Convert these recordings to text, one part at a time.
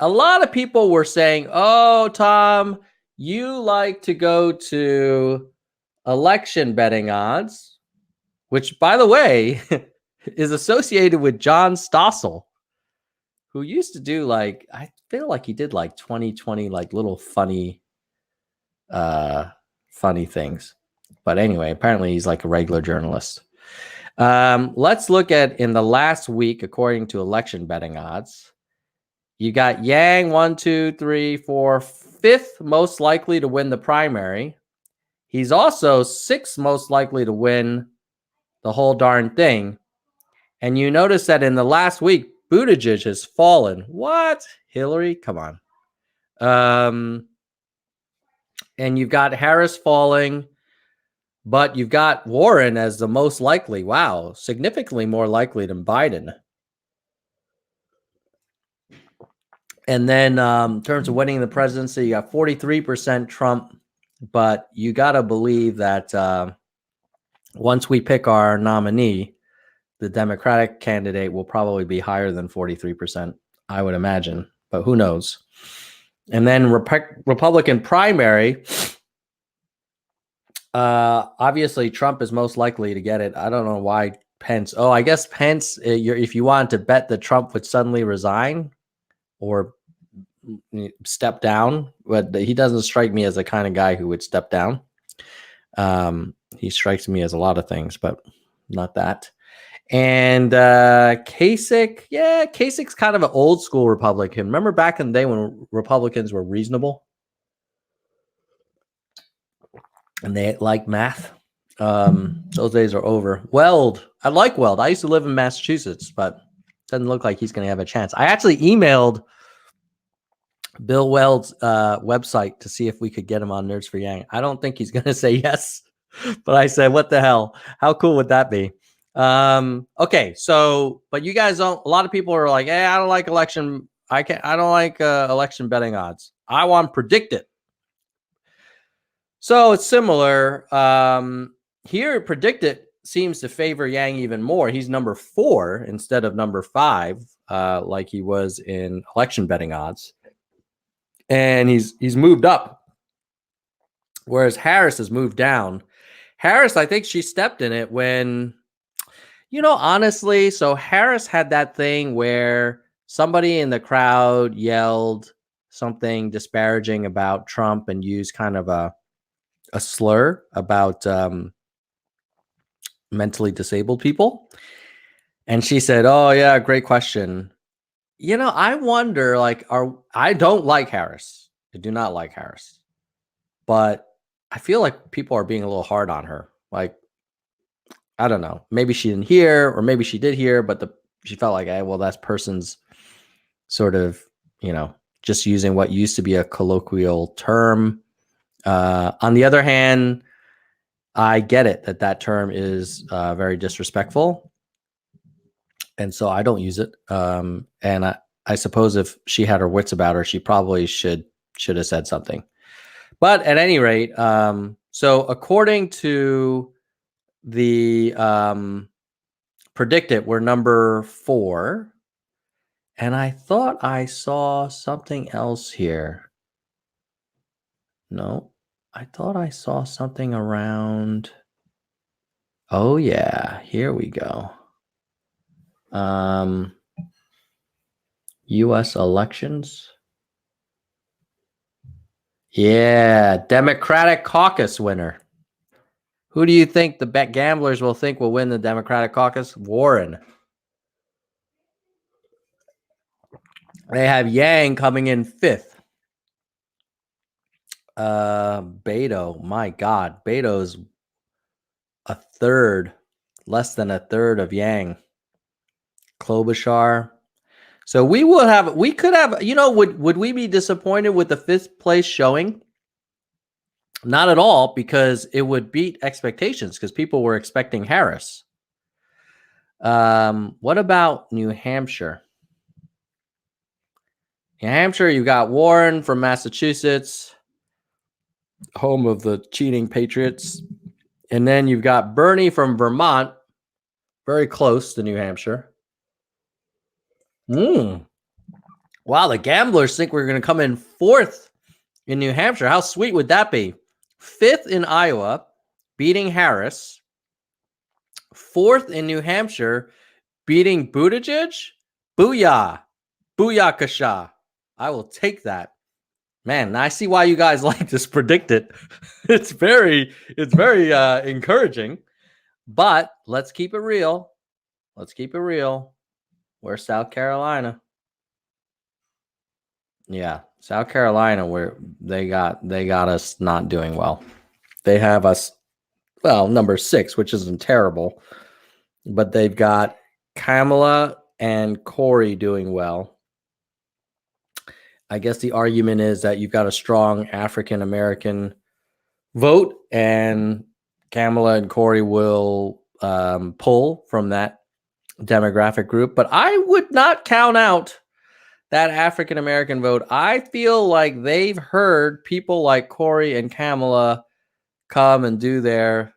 a lot of people were saying, oh, Tom, you like to go to election betting odds, which, by the way, is associated with John Stossel, who used to do like, I feel like he did like 2020, like little funny things. But anyway, apparently he's like a regular journalist. Let's look at in the last week, according to election betting odds. You got Yang 1, 2, 3, 4, fifth most likely to win the primary. He's also sixth most likely to win the whole darn thing. And you notice that in the last week, Buttigieg has fallen. What? Hillary? Come on. And you've got Harris falling, but you've got Warren as the most likely. Wow, significantly more likely than Biden. And then in terms of winning the presidency, you got 43% Trump, but you got to believe that once we pick our nominee, the Democratic candidate will probably be higher than 43%, I would imagine, but who knows? And then Republican primary, obviously Trump is most likely to get it. I don't know why Pence. Oh, I guess Pence, if you wanted to bet that Trump would suddenly resign or step down, but he doesn't strike me as the kind of guy who would step down. He strikes me as a lot of things, but not that. And Kasich, yeah, Kasich's kind of an old school Republican. Remember back in the day when Republicans were reasonable and they liked math? Those days are over. Weld, I like Weld. I used to live in Massachusetts, but it doesn't look like he's going to have a chance. I actually emailed Bill Weld's website to see if we could get him on Nerds for Yang. I don't think he's going to say yes, but I said, what the hell? How cool would that be? Okay, so, but you guys don't, a lot of people are like, hey, I don't like election. I don't like election betting odds. I want predicted. So it's similar. Here, predicted seems to favor Yang even more. He's number 4 instead of number 5, like he was in election betting odds. And he's moved up, whereas Harris has moved down. Harris, I think she stepped in it when, honestly, so Harris had that thing where somebody in the crowd yelled something disparaging about Trump and used kind of a slur about mentally disabled people. And she said, oh, yeah, great question. I wonder, I don't like Harris. I do not like Harris. But I feel like people are being a little hard on her. Like, I don't know. Maybe she didn't hear, or maybe she did hear, but she felt like, well, that person's sort of, just using what used to be a colloquial term. On the other hand, I get it that term is very disrespectful. And so I don't use it. And I suppose if she had her wits about her, she probably should have said something. But at any rate, so according to the predicted, we're number 4. And I thought I saw something else here. No, I thought I saw something around. Oh, yeah, here we go. U.S. elections. Yeah, Democratic caucus winner. Who do you think the bet gamblers will think will win the Democratic caucus? Warren. They have Yang coming in 5th. Beto, my God, Beto's a third, less than a third of Yang. Klobuchar. So we could have, would we be disappointed with the 5th place showing? Not at all, because it would beat expectations because people were expecting Harris. What about New Hampshire? New Hampshire, you got Warren from Massachusetts, home of the cheating Patriots. And then you've got Bernie from Vermont, very close to New Hampshire. Wow, the gamblers think we're going to come in 4th in New Hampshire. How sweet would that be? 5th in Iowa, beating Harris. 4th in New Hampshire, beating Buttigieg. Booyah. Booyakasha. I will take that. Man, I see why you guys like this predicted. It's very encouraging. But let's keep it real. Let's keep it real. Where's South Carolina? Yeah, South Carolina, where they got us not doing well. They have us, well, number 6, which isn't terrible, but they've got Kamala and Corey doing well. I guess the argument is that you've got a strong African American vote, and Kamala and Corey will pull from that demographic group. But I would not count out that African American vote. I feel like they've heard people like Corey and Kamala come and do their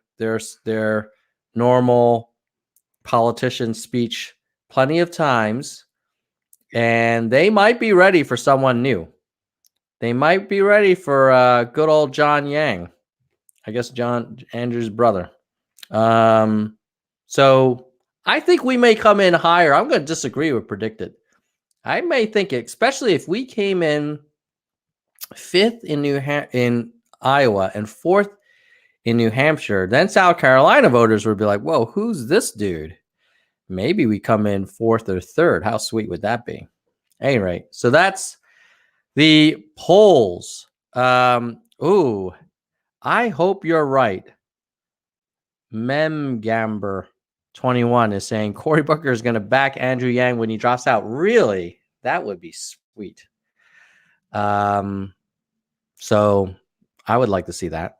normal politician speech plenty of times, and they might be ready for someone new. They might be ready for good old John Yang. I guess John Andrew's brother. So I think we may come in higher. I'm going to disagree with predicted. I may think, especially if we came in 5th in Iowa and 4th in New Hampshire, then South Carolina voters would be like, whoa, who's this dude? Maybe we come in 4th or 3rd. How sweet would that be? Anyway, so that's the polls. Ooh, I hope you're right. Memgamber 21 is saying Cory Booker is going to back Andrew Yang when he drops out. Really? That would be sweet. So I would like to see that.